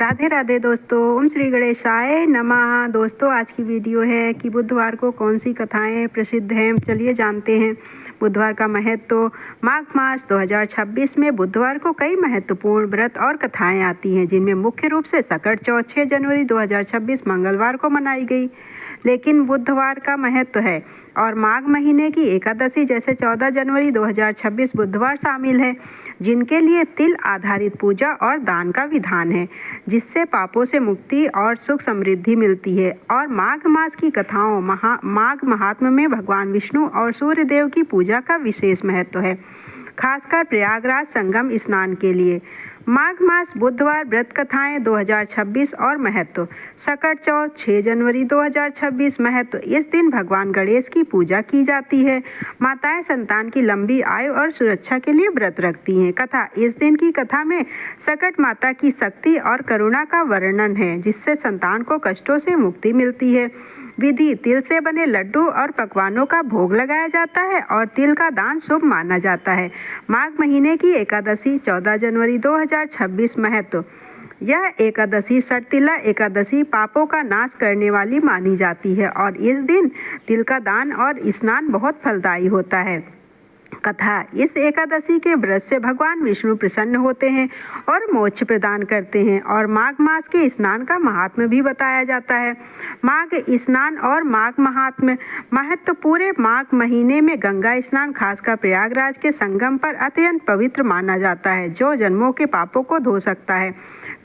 राधे राधे दोस्तों, ओम श्री गणेशाय नमः। दोस्तों आज की वीडियो है कि बुधवार को कौन सी कथाएं प्रसिद्ध हैं। चलिए जानते हैं बुधवार का महत्व। माघ मास 2026 में बुधवार को कई महत्वपूर्ण व्रत और कथाएं आती हैं, जिनमें मुख्य रूप से सकट चौथ 6 जनवरी 2026 मंगलवार को मनाई गई, लेकिन बुधवार का महत्व है। और माघ महीने की एकादशी जैसे 14 जनवरी 2026 बुधवार शामिल है, जिनके लिए तिल आधारित पूजा और दान का विधान है, जिससे पापों से मुक्ति और सुख समृद्धि मिलती है। और माघ मास की कथाओं माघ महात्म्य में भगवान विष्णु और सूर्य देव की पूजा का विशेष महत्व है, खासकर प्रयागराज संगम स्नान के लिए। माघ मास बुधवार व्रत कथाएं 2026 और महत्व। सकट चौथ 6 जनवरी 2026 महत्व। इस दिन भगवान गणेश की पूजा की जाती है। माताएं संतान की लंबी आयु और सुरक्षा के लिए व्रत रखती हैं। कथा। इस दिन की कथा में सकट माता की शक्ति और करुणा का वर्णन है, जिससे संतान को कष्टों से मुक्ति मिलती है। विधि। तिल से बने लड्डू और पकवानों का भोग लगाया जाता है और तिल का दान शुभ माना जाता है। माघ महीने की एकादशी 14 जनवरी 2026 महत्व। यह एकादशी सटतिला एकादशी पापों का नाश करने वाली मानी जाती है और इस दिन तिल का दान और स्नान बहुत फलदायी होता है। कथा। इस एकादशी के व्रत से भगवान विष्णु प्रसन्न होते हैं और मोक्ष प्रदान करते हैं। और माघ मास के स्नान का महात्म्य भी बताया जाता है। माघ स्नान और माघ महात्म्य। महत्व। पूरे माघ महीने में गंगा स्नान खासकर प्रयागराज के संगम पर अत्यंत पवित्र माना जाता है, जो जन्मों के पापों को धो सकता है।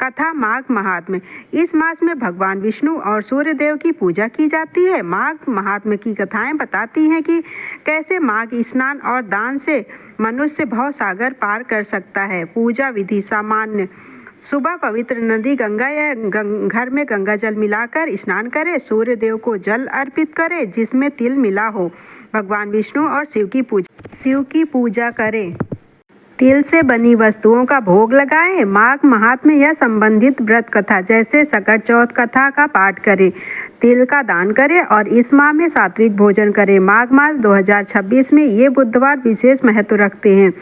कथा। माघ महात्म्य। इस मास में भगवान विष्णु और सूर्य देव की पूजा की जाती है। माघ महात्म्य की कथाएं बताती हैं कि कैसे माघ स्नान और दान से मनुष्य भव सागर पार कर सकता है। पूजा विधि। सामान्य। सुबह पवित्र नदी गंगा या घर में गंगा जल मिलाकर स्नान करें। सूर्य देव को जल अर्पित करें जिसमें तिल मिला हो। भगवान विष्णु और शिव की पूजा करें। तिल से बनी वस्तुओं का भोग लगाएं। माघ महात्म्य या संबंधित व्रत कथा जैसे सकट चौथ कथा का पाठ करें। तिल का दान करें और इस माह में सात्विक भोजन करें। माघ मास 2026 में ये बुधवार विशेष महत्व रखते हैं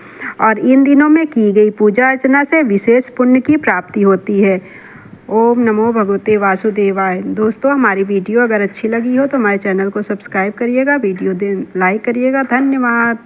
और इन दिनों में की गई पूजा अर्चना से विशेष पुण्य की प्राप्ति होती है। ओम नमो भगवते वासुदेवाय। दोस्तों हमारी वीडियो अगर अच्छी लगी हो तो हमारे चैनल को सब्सक्राइब करिएगा, वीडियो लाइक करिएगा। धन्यवाद।